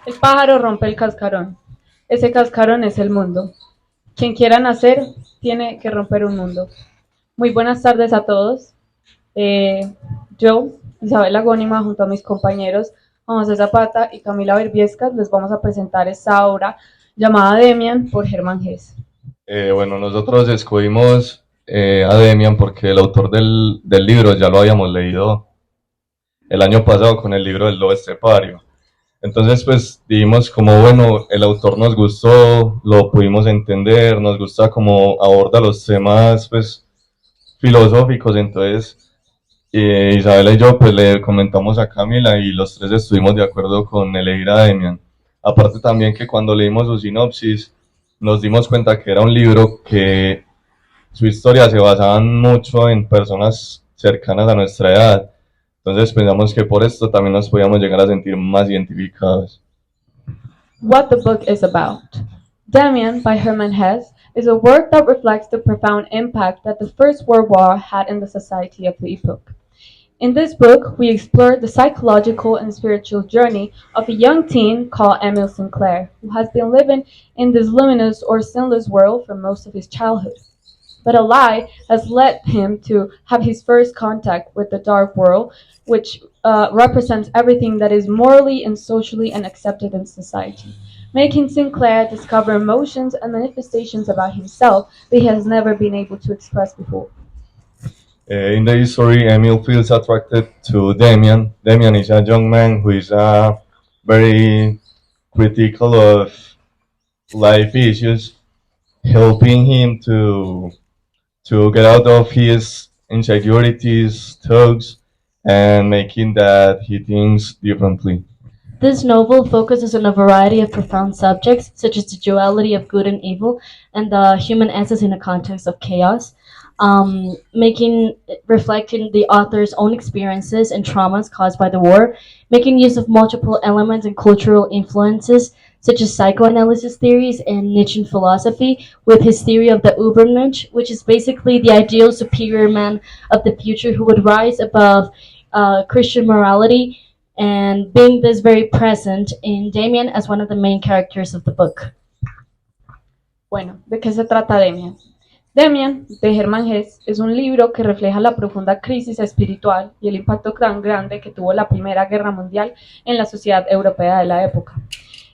El pájaro rompe el cascarón. Ese cascarón es el mundo. Quien quiera nacer tiene que romper un mundo. Muy buenas tardes a todos. Eh, yo, Isabel Agónima, junto a mis compañeros Juan José Zapata y Camila Berbiescas, les vamos a presentar esta obra llamada Demian por Hermann Hesse. Bueno, nosotros escogimos a Demian porque el autor del libro ya lo habíamos leído el año pasado con el libro del Lobo Estepario. Entonces, pues dijimos como, bueno, el autor nos gustó, lo pudimos entender, nos gusta cómo aborda los temas, pues, filosóficos. Entonces, Isabela y yo, pues, le comentamos a Camila y los tres estuvimos de acuerdo con elegir a Demian. Aparte también que cuando leímos su sinopsis, nos dimos cuenta que era un libro que su historia se basaba mucho en personas cercanas a nuestra edad. Entonces pensamos que por esto también nos podíamos llegar a sentir más identificados. What the book is about. Damian, by Hermann Hesse, is a work that reflects the profound impact that the First World War had in the society of the epoch. In this book, we explore the psychological and spiritual journey of a young teen called Emil Sinclair, who has been living in this luminous or sinless world for most of his childhood. But a lie has led him to have his first contact with the dark world, which represents everything that is morally and socially unaccepted in society, making Sinclair discover emotions and manifestations about himself that he has never been able to express before. In the history, Emil feels attracted to Damian. Damian is a young man who is very critical of life issues, helping him to get out of his insecurities, thoughts, and making that he thinks differently. This novel focuses on a variety of profound subjects, such as the duality of good and evil and the human essence in a context of chaos, making reflecting the author's own experiences and traumas caused by the war, making use of multiple elements and cultural influences, such as psychoanalysis theories and Nietzschean philosophy, with his theory of the Übermensch, which is basically the ideal superior man of the future who would rise above Christian morality, and being this very present in Damien as one of the main characters of the book. Bueno, ¿de qué se trata Demian? Demian, de Hermann Hesse, es un libro que refleja la profunda crisis espiritual y el impacto tan grande que tuvo la Primera Guerra Mundial en la sociedad europea de la época.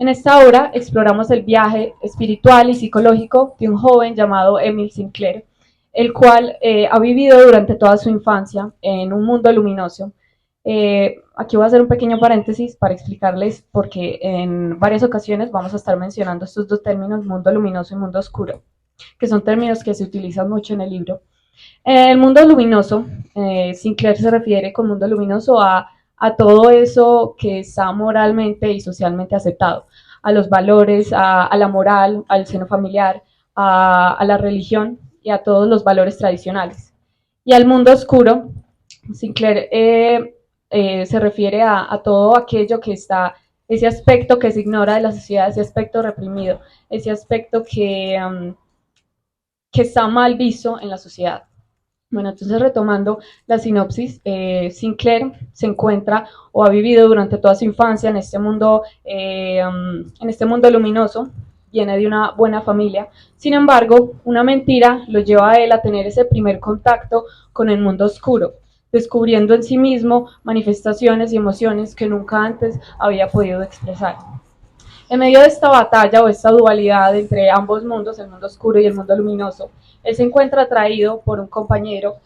En esta obra exploramos el viaje espiritual y psicológico de un joven llamado Emil Sinclair, el cual ha vivido durante toda su infancia en un mundo luminoso. Aquí voy a hacer un pequeño paréntesis para explicarles porque en varias ocasiones vamos a estar mencionando estos dos términos, mundo luminoso y mundo oscuro, que son términos que se utilizan mucho en el libro. El mundo luminoso, Sinclair se refiere con mundo luminoso a todo eso que está moralmente y socialmente aceptado, a los valores, a la moral, al seno familiar, a la religión y a todos los valores tradicionales. Y al mundo oscuro, Sinclair se refiere a todo aquello que está, ese aspecto que se ignora de la sociedad, ese aspecto reprimido, ese aspecto que está mal visto en la sociedad. Bueno, entonces retomando la sinopsis, Sinclair se encuentra o ha vivido durante toda su infancia en este mundo luminoso, viene de una buena familia. Sin embargo, una mentira lo lleva a él a tener ese primer contacto con el mundo oscuro, descubriendo en sí mismo manifestaciones y emociones que nunca antes había podido expresar. En medio de esta batalla o esta dualidad entre ambos mundos, el mundo oscuro y el mundo luminoso, él se encuentra atraído por un compañero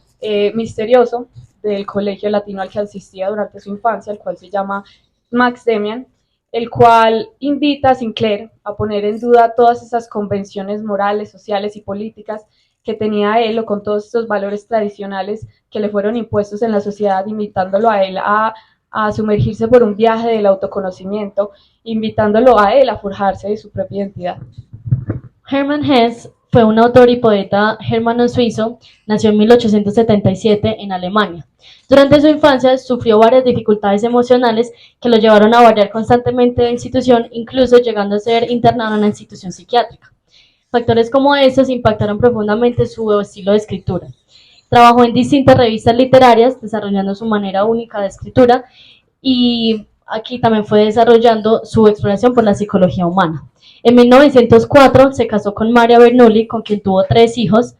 misterioso del colegio latino al que asistía durante su infancia, el cual se llama Max Demian, el cual invita a Sinclair a poner en duda todas esas convenciones morales, sociales y políticas que tenía él o con todos estos valores tradicionales que le fueron impuestos en la sociedad, invitándolo a él a sumergirse por un viaje del autoconocimiento, invitándolo a él a forjarse de su propia identidad. Hermann Hesse fue un autor y poeta germano-suizo, nació en 1877 en Alemania. Durante su infancia sufrió varias dificultades emocionales que lo llevaron a variar constantemente de institución, incluso llegando a ser internado en una institución psiquiátrica. Factores como estos impactaron profundamente su estilo de escritura. Trabajó en distintas revistas literarias, desarrollando su manera única de escritura y aquí también fue desarrollando su exploración por la psicología humana. En 1904 se casó con Maria Bernoulli, con quien tuvo 3 hijos,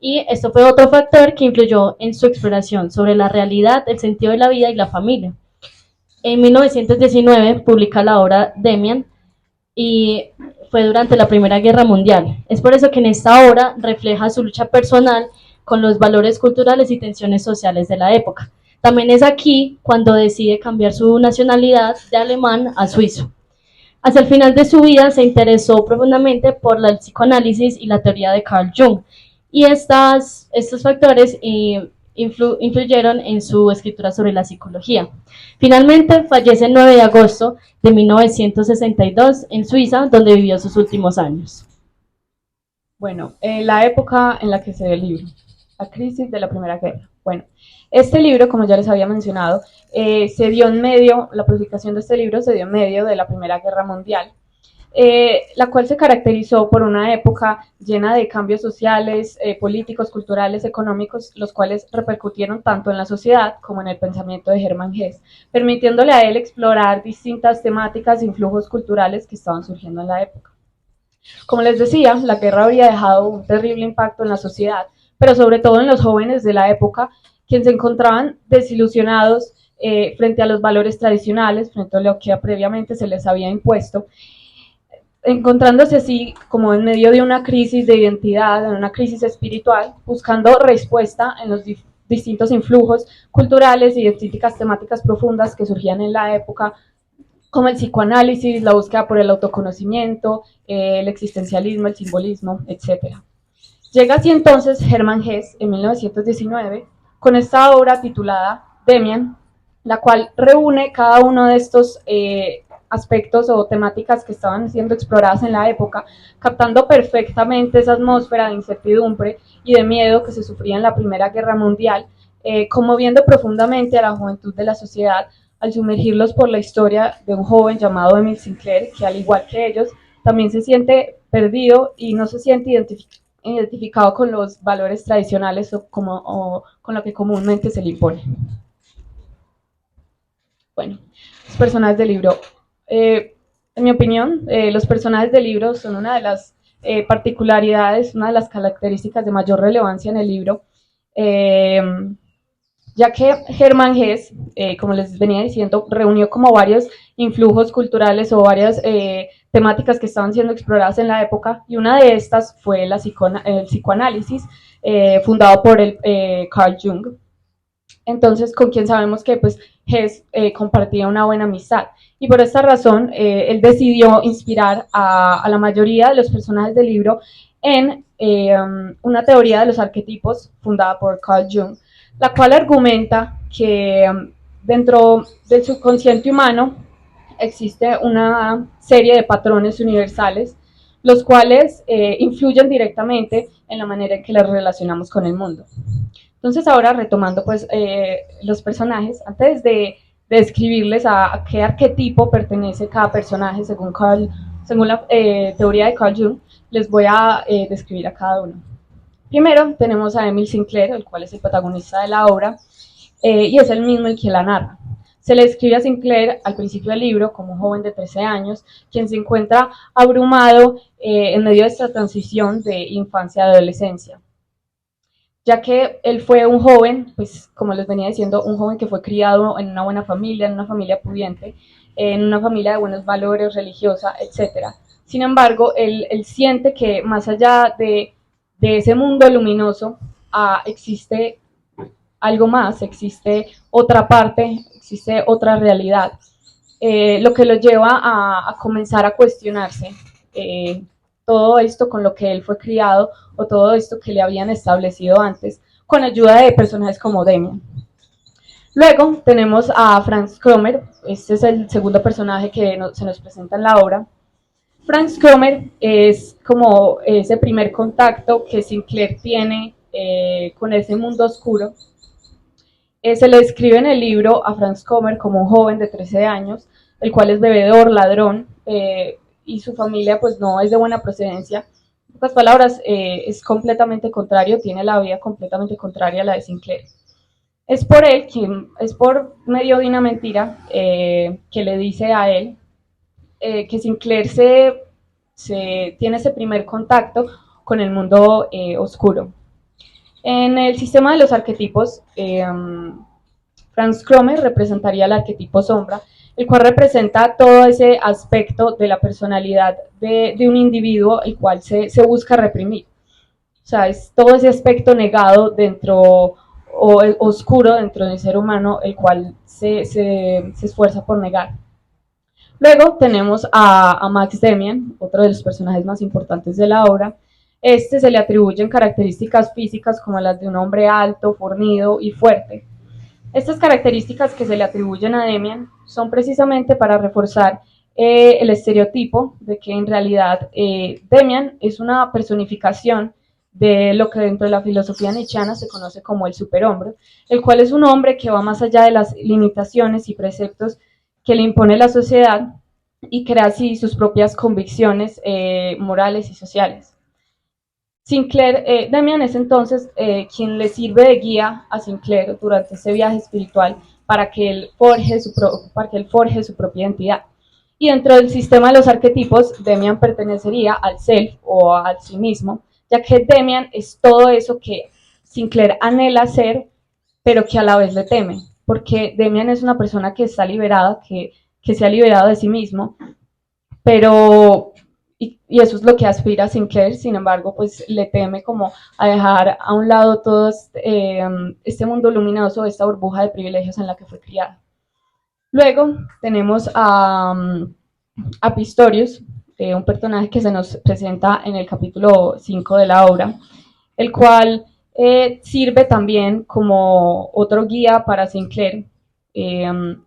y esto fue otro factor que influyó en su exploración sobre la realidad, el sentido de la vida y la familia. En 1919 publica la obra Demian y fue durante la Primera Guerra Mundial. Es por eso que en esta obra refleja su lucha personal con los valores culturales y tensiones sociales de la época. También es aquí cuando decide cambiar su nacionalidad de alemán a suizo. Hacia el final de su vida se interesó profundamente por el psicoanálisis y la teoría de Carl Jung, y estos factores influyeron en su escritura sobre la psicología. Finalmente fallece el 9 de agosto de 1962 en Suiza, donde vivió sus últimos años. Bueno, la época en la que se dio el libro, la crisis de la Primera Guerra. Bueno, este libro, como ya les había mencionado, se dio en medio, la publicación de este libro se dio en medio de la Primera Guerra Mundial, la cual se caracterizó por una época llena de cambios sociales, políticos, culturales, económicos, los cuales repercutieron tanto en la sociedad como en el pensamiento de Hermann Hesse, permitiéndole a él explorar distintas temáticas y flujos culturales que estaban surgiendo en la época. Como les decía, la guerra había dejado un terrible impacto en la sociedad, pero sobre todo en los jóvenes de la época, quienes se encontraban desilusionados frente a los valores tradicionales, frente a lo que previamente se les había impuesto, encontrándose así como en medio de una crisis de identidad, en una crisis espiritual, buscando respuesta en los distintos influjos culturales y distintas temáticas profundas que surgían en la época, como el psicoanálisis, la búsqueda por el autoconocimiento, el existencialismo, el simbolismo, etc. Llega así entonces Hermann Hesse en 1919 con esta obra titulada Demian, la cual reúne cada uno de estos aspectos o temáticas que estaban siendo exploradas en la época, captando perfectamente esa atmósfera de incertidumbre y de miedo que se sufría en la Primera Guerra Mundial, conmoviendo profundamente a la juventud de la sociedad al sumergirlos por la historia de un joven llamado Emil Sinclair, que al igual que ellos, también se siente perdido y no se siente identificado con los valores tradicionales o con lo que comúnmente se le impone. Bueno, los personajes del libro. En mi opinión, los personajes del libro son una de las particularidades, una de las características de mayor relevancia en el libro, ya que Hermann Hesse, como les venía diciendo, reunió como varios influjos culturales o varias temáticas que estaban siendo exploradas en la época, y una de estas fue el psicoanálisis, fundado por Carl Jung. Entonces, con quien sabemos que pues, Hesse compartía una buena amistad. Y por esta razón, él decidió inspirar a la mayoría de los personajes del libro en una teoría de los arquetipos fundada por Carl Jung, la cual argumenta que dentro del subconsciente humano existe una serie de patrones universales, los cuales influyen directamente en la manera en que los relacionamos con el mundo. Entonces ahora retomando pues los personajes, antes de describirles a qué arquetipo pertenece cada personaje según la teoría de Carl Jung, les voy a describir a cada uno. Primero tenemos a Emil Sinclair, el cual es el protagonista de la obra, y es el mismo el que la narra. Se le describe a Sinclair al principio del libro como un joven de 13 años, quien se encuentra abrumado en medio de esta transición de infancia a adolescencia, ya que él fue un joven, pues como les venía diciendo, un joven que fue criado en una buena familia, en una familia pudiente, en una familia de buenos valores, religiosa, etc. Sin embargo, él siente que más allá de ese mundo luminoso existe algo más, existe otra parte, existe otra realidad, lo que lo lleva a comenzar a cuestionarse todo esto con lo que él fue criado o todo esto que le habían establecido antes, con ayuda de personajes como Demian. Luego tenemos a Franz Kromer, este es el segundo personaje que se nos presenta en la obra. Franz Kromer es como ese primer contacto que Sinclair tiene con ese mundo oscuro. Se le describe en el libro a Franz Kromer como un joven de 13 años, el cual es bebedor, ladrón, y su familia pues no es de buena procedencia. En pocas palabras, es completamente contrario, tiene la vida completamente contraria a la de Sinclair. Es por medio de una mentira que le dice a él que Sinclair tiene ese primer contacto con el mundo oscuro. En el sistema de los arquetipos, Franz Kromer representaría el arquetipo sombra, el cual representa todo ese aspecto de la personalidad de un individuo el cual se busca reprimir. O sea, es todo ese aspecto negado dentro o oscuro dentro del ser humano, el cual se esfuerza por negar. Luego tenemos a Max Demian, otro de los personajes más importantes de la obra. Este se le atribuyen características físicas como las de un hombre alto, fornido y fuerte. Estas características que se le atribuyen a Demian son precisamente para reforzar el estereotipo de que en realidad Demian es una personificación de lo que dentro de la filosofía nietzscheana se conoce como el superhombre, el cual es un hombre que va más allá de las limitaciones y preceptos que le impone la sociedad y crea así sus propias convicciones morales y sociales. Demian es entonces quien le sirve de guía a Sinclair durante ese viaje espiritual para que él forje su propia identidad. Y dentro del sistema de los arquetipos, Demian pertenecería al self o al sí mismo, ya que Demian es todo eso que Sinclair anhela ser, pero que a la vez le teme, porque Demian es una persona que está liberada, que se ha liberado de sí mismo, pero y eso es lo que aspira a Sinclair, sin embargo, pues le teme como a dejar a un lado todo este mundo luminoso, esta burbuja de privilegios en la que fue criado. Luego tenemos a Pistorius, un personaje que se nos presenta en el capítulo 5 de la obra, el cual sirve también como otro guía para Sinclair. Él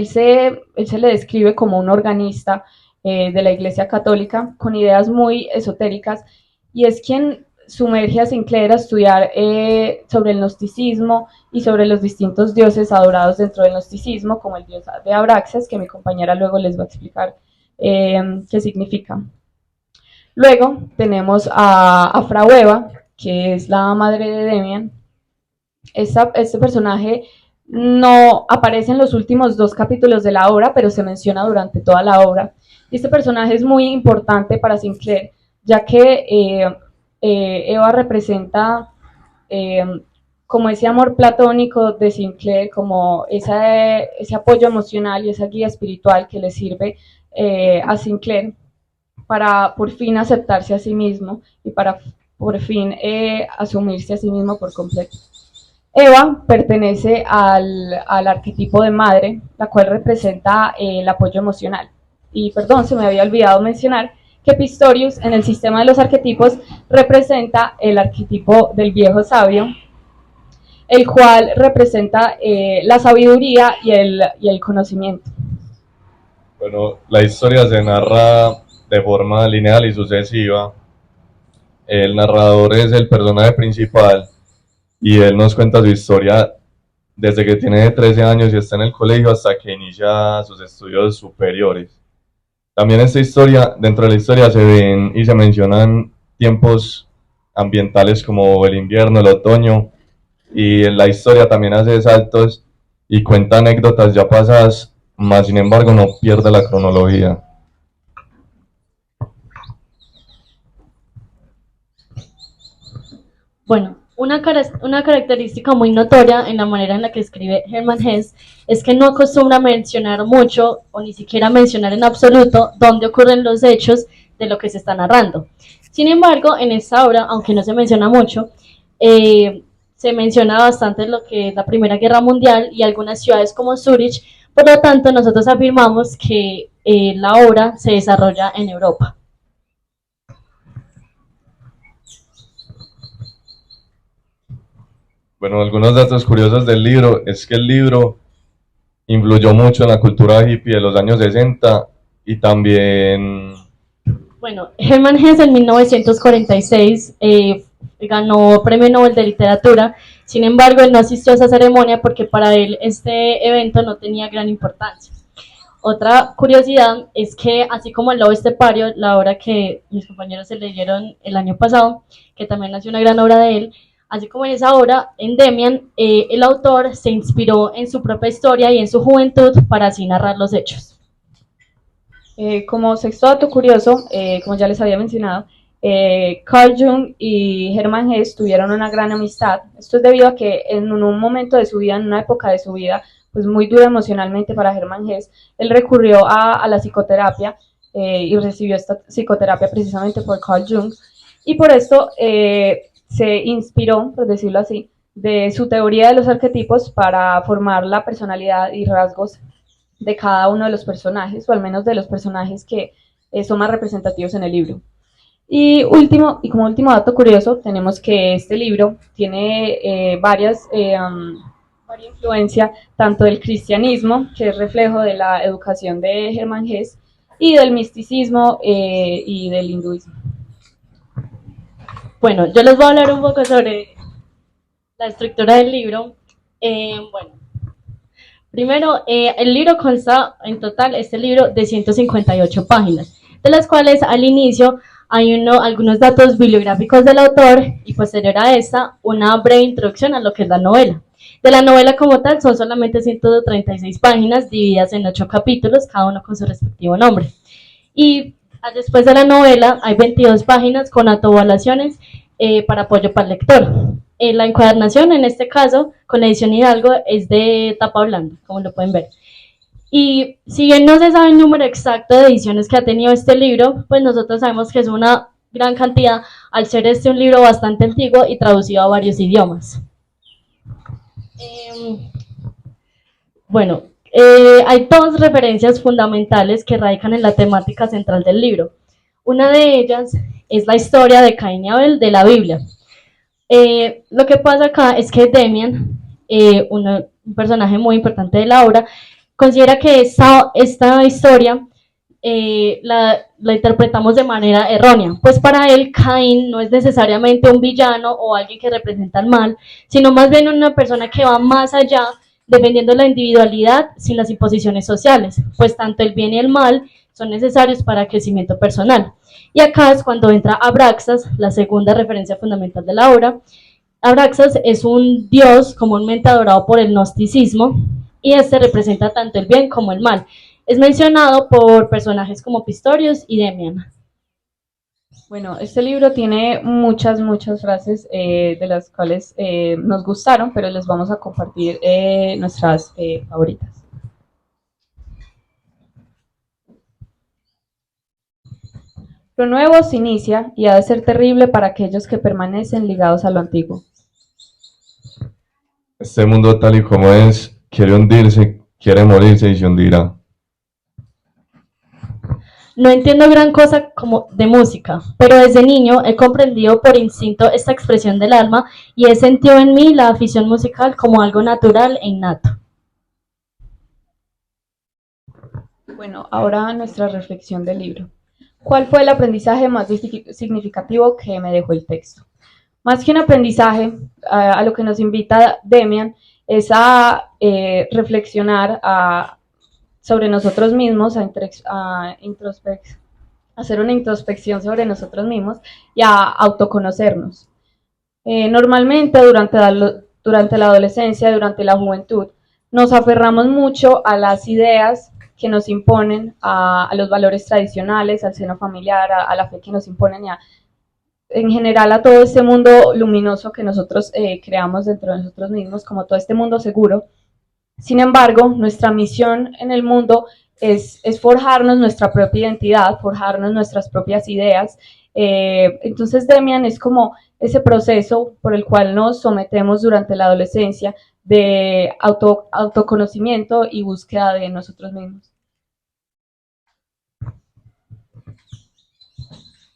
se le describe como un organista de la Iglesia Católica con ideas muy esotéricas y es quien sumerge a Sinclair a estudiar sobre el gnosticismo y sobre los distintos dioses adorados dentro del gnosticismo, como el dios de Abraxas, que mi compañera luego les va a explicar qué significa. Luego tenemos a Frau Eva, que es la madre de Demian. Este personaje no aparece en los últimos 2 capítulos de la obra, pero se menciona durante toda la obra. Y este personaje es muy importante para Sinclair, ya que Eva representa como ese amor platónico de Sinclair, como ese apoyo emocional y esa guía espiritual que le sirve a Sinclair para por fin aceptarse a sí mismo y para por fin asumirse a sí mismo por completo. Eva pertenece al arquetipo de madre, la cual representa el apoyo emocional. Y perdón, se me había olvidado mencionar que Pistorius en el sistema de los arquetipos representa el arquetipo del viejo sabio, el cual representa la sabiduría y el conocimiento. Bueno, la historia se narra de forma lineal y sucesiva. El narrador es el personaje principal y él nos cuenta su historia desde que tiene 13 años y está en el colegio hasta que inicia sus estudios superiores. También dentro de la historia se ven y se mencionan tiempos ambientales como el invierno, el otoño, y en la historia también hace saltos y cuenta anécdotas ya pasadas, más sin embargo no pierde la cronología. Bueno, una característica muy notoria en la manera en la que escribe Hermann Hesse es que no acostumbra mencionar mucho o ni siquiera mencionar en absoluto dónde ocurren los hechos de lo que se está narrando. Sin embargo, en esta obra, aunque no se menciona mucho, se menciona bastante lo que es la Primera Guerra Mundial y algunas ciudades como Zurich. Por lo tanto, nosotros afirmamos que la obra se desarrolla en Europa. Bueno, algunos datos curiosos del libro es que el libro influyó mucho en la cultura hippie de los años 60 y también... Bueno, Hermann Hesse en 1946 ganó Premio Nobel de Literatura. Sin embargo, él no asistió a esa ceremonia porque para él este evento no tenía gran importancia. Otra curiosidad es que, así como El Lobo Estepario, la obra que mis compañeros se leyeron el año pasado, que también nació una gran obra de él, Así como en esa obra, en Demian, el autor se inspiró en su propia historia y en su juventud para así narrar los hechos. Como sexto dato curioso, como ya les había mencionado, Carl Jung y Hermann Hesse tuvieron una gran amistad. Esto es debido a que en un momento de su vida, en una época de su vida, pues muy dura emocionalmente para Hermann Hesse, él recurrió a la psicoterapia y recibió esta psicoterapia precisamente por Carl Jung. Y por esto se inspiró, por decirlo así, de su teoría de los arquetipos para formar la personalidad y rasgos de cada uno de los personajes, o al menos de los personajes que son más representativos en el libro. Y como último dato curioso, tenemos que este libro tiene varias influencia tanto del cristianismo, que es reflejo de la educación de Hermann Hesse, y del misticismo y del hinduismo. Bueno, yo les voy a hablar un poco sobre la estructura del libro. Bueno, primero, el libro consta en total, este libro, de 158 páginas, de las cuales al inicio hay algunos datos bibliográficos del autor y posterior a esta una breve introducción a lo que es la novela. De la novela como tal son solamente 136 páginas divididas en 8 capítulos, cada uno con su respectivo nombre. Y después de la novela hay 22 páginas con autoevaluaciones para apoyo para el lector. La encuadernación, en este caso, con la edición Hidalgo, es de tapa blanda, como lo pueden ver. Y si bien no se sabe el número exacto de ediciones que ha tenido este libro, pues nosotros sabemos que es una gran cantidad, al ser este un libro bastante antiguo y traducido a varios idiomas. Bueno, hay dos referencias fundamentales que radican en la temática central del libro. Una de ellas es la historia de Caín y Abel de la Biblia. Lo que pasa acá es que Demian, un personaje muy importante de la obra, considera que esta historia la interpretamos de manera errónea, pues para él Caín no es necesariamente un villano o alguien que representa el mal, sino más bien una persona que va más allá, defendiendo la individualidad sin las imposiciones sociales, pues tanto el bien y el mal son necesarios para el crecimiento personal. Y acá es cuando entra Abraxas, la segunda referencia fundamental de la obra. Abraxas es un dios comúnmente adorado por el gnosticismo y este representa tanto el bien como el mal. Es mencionado por personajes como Pistorius y Demian. Bueno, este libro tiene muchas frases de las cuales nos gustaron, pero les vamos a compartir nuestras favoritas. Lo nuevo se inicia y ha de ser terrible para aquellos que permanecen ligados a lo antiguo. Este mundo tal y como es, quiere hundirse, quiere morirse y se hundirá. No entiendo gran cosa como de música, pero desde niño he comprendido por instinto esta expresión del alma y he sentido en mí la afición musical como algo natural e innato. Bueno, ahora nuestra reflexión del libro. ¿Cuál fue el aprendizaje más significativo que me dejó el texto? Más que un aprendizaje, a lo que nos invita Demian es a reflexionar sobre nosotros mismos, a hacer una introspección sobre nosotros mismos y a autoconocernos. Normalmente durante la adolescencia, durante la juventud, nos aferramos mucho a las ideas que nos imponen, a los valores tradicionales, al seno familiar, a la fe que nos imponen y en general a todo este mundo luminoso que nosotros creamos dentro de nosotros mismos, como todo este mundo seguro. Sin embargo, nuestra misión en el mundo es forjarnos nuestra propia identidad, forjarnos nuestras propias ideas. Entonces Demian es como ese proceso por el cual nos sometemos durante la adolescencia de autoconocimiento y búsqueda de nosotros mismos.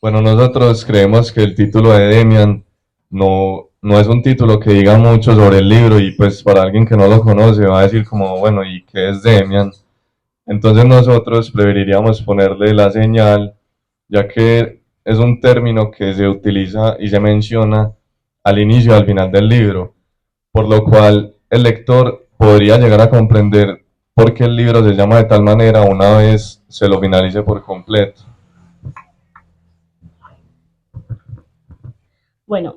Bueno, nosotros creemos que el título de Demian no es un título que diga mucho sobre el libro y pues para alguien que no lo conoce va a decir como, bueno, ¿y qué es Demian? Entonces nosotros preferiríamos ponerle la señal, ya que es un término que se utiliza y se menciona al inicio y al final del libro, por lo cual el lector podría llegar a comprender por qué el libro se llama de tal manera una vez se lo finalice por completo. Bueno,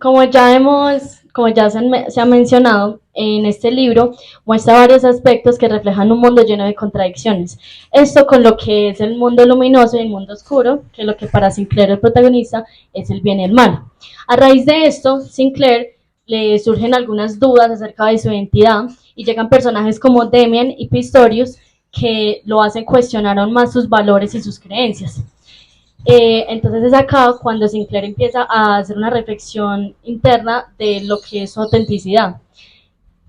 Como ya se ha mencionado, en este libro muestra varios aspectos que reflejan un mundo lleno de contradicciones. Esto con lo que es el mundo luminoso y el mundo oscuro, que lo que para Sinclair, el protagonista, es el bien y el mal. A raíz de esto, Sinclair le surgen algunas dudas acerca de su identidad y llegan personajes como Demian y Pistorius que lo hacen cuestionar aún más sus valores y sus creencias. Entonces es acá cuando Sinclair empieza a hacer una reflexión interna de lo que es su autenticidad.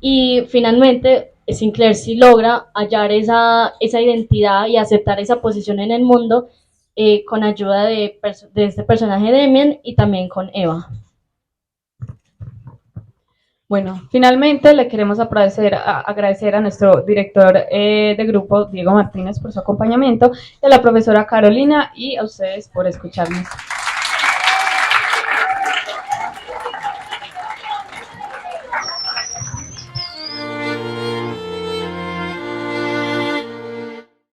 Y finalmente Sinclair sí logra hallar esa identidad y aceptar esa posición en el mundo con ayuda de este personaje Demian y también con Eva. Bueno, finalmente le queremos agradecer a nuestro director de grupo, Diego Martínez, por su acompañamiento, y a la profesora Carolina y a ustedes por escucharnos.